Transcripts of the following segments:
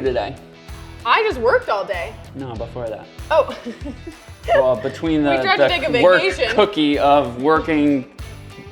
today? I just worked all day. No, before that. Oh. Well, between the work cookie of working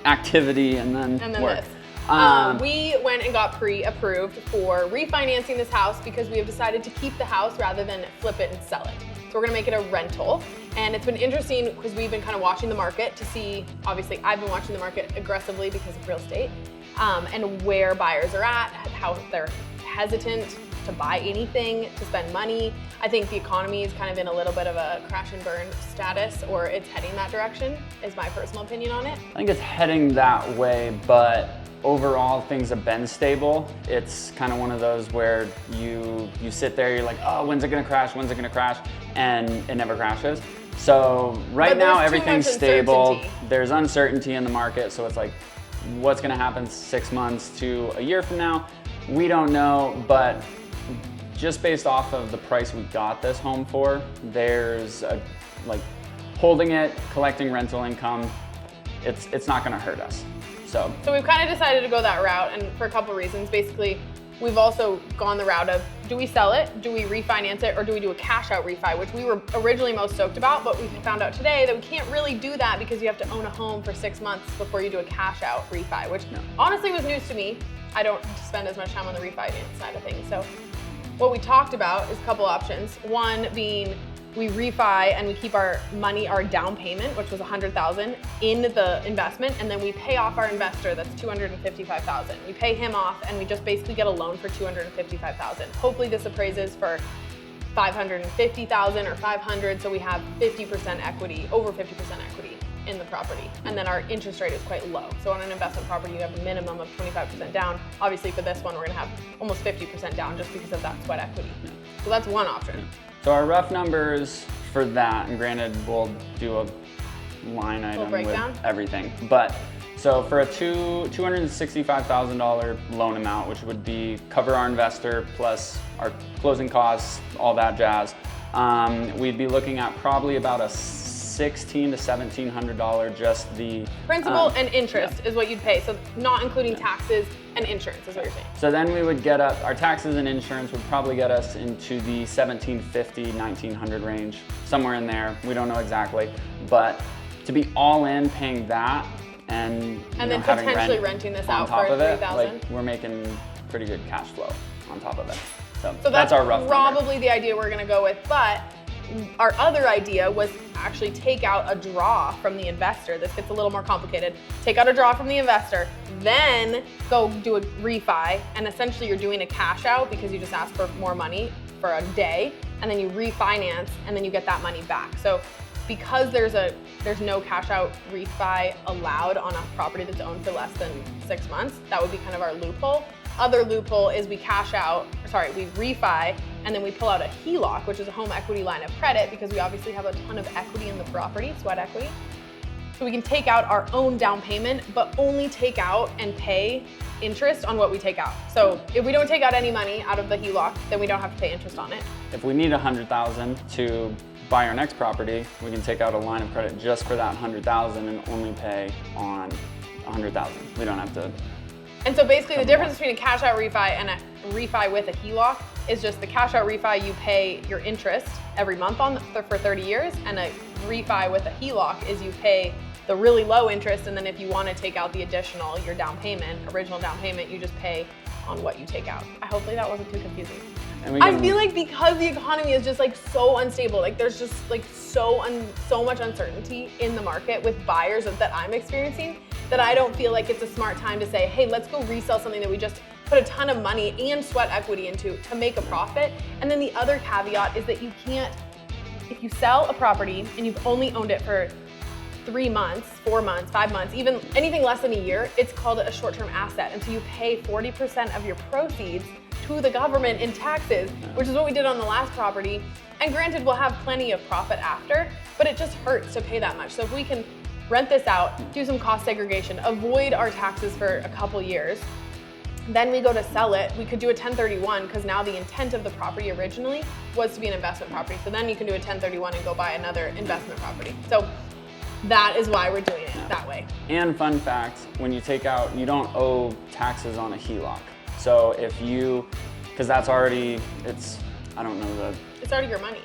activity and then work. This. We went and got pre-approved for refinancing this house because we have decided to keep the house rather than flip it and sell it. So we're gonna make it a rental. And it's been interesting because we've been kind of watching the market to see, obviously I've been watching the market aggressively because of real estate, and where buyers are at, how they're hesitant to buy anything, to spend money. I think the economy is kind of in a little bit of a crash and burn status, or it's heading that direction, is my personal opinion on it. I think it's heading that way, but overall things have been stable. It's kind of one of those where you sit there, you're like, oh, when's it gonna crash? When's it gonna crash? And it never crashes. So right now everything's stable. There's uncertainty in the market, so it's like, what's gonna happen 6 months to a year from now? We don't know, but just based off of the price we got this home for, there's like holding it, collecting rental income, it's not gonna hurt us. So we've kind of decided to go that route, and for a couple of reasons. Basically, we've also gone the route of, do we sell it, do we refinance it, or do we do a cash out refi, which we were originally most stoked about, but we found out today that we can't really do that because you have to own a home for 6 months before you do a cash out refi, which honestly was news to me. I don't spend as much time on the refinance side of things. So what we talked about is a couple options. One being we refi and we keep our money, our down payment, which was $100,000 in the investment, and then we pay off our investor, that's $255,000. We pay him off and we just basically get a loan for $255,000. Hopefully this appraises for $550,000 or $500,000, so we have 50% equity, over 50% equity in the property. And then our interest rate is quite low. So on an investment property, you have a minimum of 25% down. Obviously for this one, we're gonna have almost 50% down just because of that sweat equity. So that's one option. So our rough numbers for that, and granted we'll do a line item with everything, but so for a $265,000 loan amount, which would be cover our investor plus our closing costs, all that jazz, we'd be looking at probably about a $1,600 to $1,700 just the principal and interest is what you'd pay. So not including taxes and insurance is what you're saying. So then we would get up, our taxes and insurance would probably get us into the $1,750, $1,900 range, somewhere in there. We don't know exactly, but to be all in paying that and then potentially renting this out for $3,000. Like we're making pretty good cash flow on top of it. So that's our rough probably number. The idea we're gonna go with, but our other idea was actually take out a draw from the investor. This gets a little more complicated. Take out a draw from the investor, then go do a refi, and essentially you're doing a cash out because you just asked for more money for a day, and then you refinance, and then you get that money back. So because there's no cash out refi allowed on a property that's owned for less than 6 months, that would be kind of our loophole. Other loophole is we refi, and then we pull out a HELOC, which is a home equity line of credit, because we obviously have a ton of equity in the property, sweat equity. So we can take out our own down payment, but only take out and pay interest on what we take out. So if we don't take out any money out of the HELOC, then we don't have to pay interest on it. If we need $100,000 to buy our next property, we can take out a line of credit just for that $100,000 and only pay on $100,000. We don't have to. And so basically the difference between a cash out refi and a refi with a HELOC is just the cash out refi, you pay your interest every month for 30 years, and a refi with a HELOC is you pay the really low interest, and then if you want to take out the additional, your down payment, original down payment, you just pay on what you take out. Hopefully that wasn't too confusing. I feel like because the economy is just like so unstable, like there's just like so much uncertainty in the market with buyers that I'm experiencing, that I don't feel like it's a smart time to say, hey, let's go resell something that we just put a ton of money and sweat equity into to make a profit. And then the other caveat is that you can't, if you sell a property and you've only owned it for 3 months, 4 months, 5 months, even anything less than a year, it's called a short-term asset. And so you pay 40% of your proceeds to the government in taxes, which is what we did on the last property. And granted, we'll have plenty of profit after, but it just hurts to pay that much. So if we can rent this out, do some cost segregation, avoid our taxes for a couple years, then we go to sell it, we could do a 1031 because now the intent of the property originally was to be an investment property. So then you can do a 1031 and go buy another investment property. So that is why we're doing it that way. And fun fact, when you take out, you don't owe taxes on a HELOC. So if you Because that's already, I don't know the. It's already your money.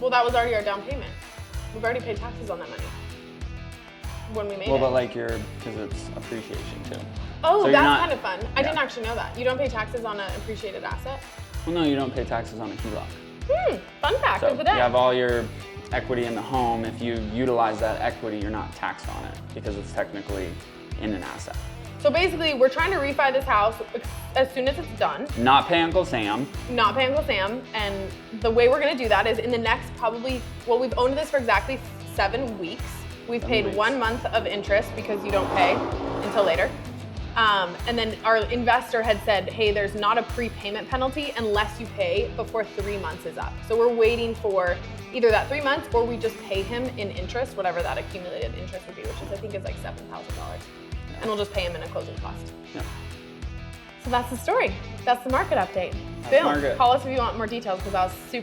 Well, that was already our down payment. We've already paid taxes on that money when we made it. Well, but like because it's appreciation too. Oh, So that's kind of fun. I didn't actually know that. You don't pay taxes on an appreciated asset? Well, no, you don't pay taxes on a HELOC. Fun fact So of the day. you have all your equity in the home. If you utilize that equity, you're not taxed on it because it's technically in an asset. So basically, we're trying to refi this house as soon as it's done. Not pay Uncle Sam. Not pay Uncle Sam. And the way we're gonna do that is in the next well, we've owned this for exactly 7 weeks. We've paid 1 month of interest because you don't pay until later. And then our investor had said, hey, there's not a prepayment penalty unless you pay before 3 months is up. So we're waiting for either that 3 months or we just pay him in interest, whatever that accumulated interest would be, which is I think is like $7,000. And we'll just pay him in a closing cost. Yeah. So that's the story. That's the market update. That's Boom. market. Call us if you want more details because I was super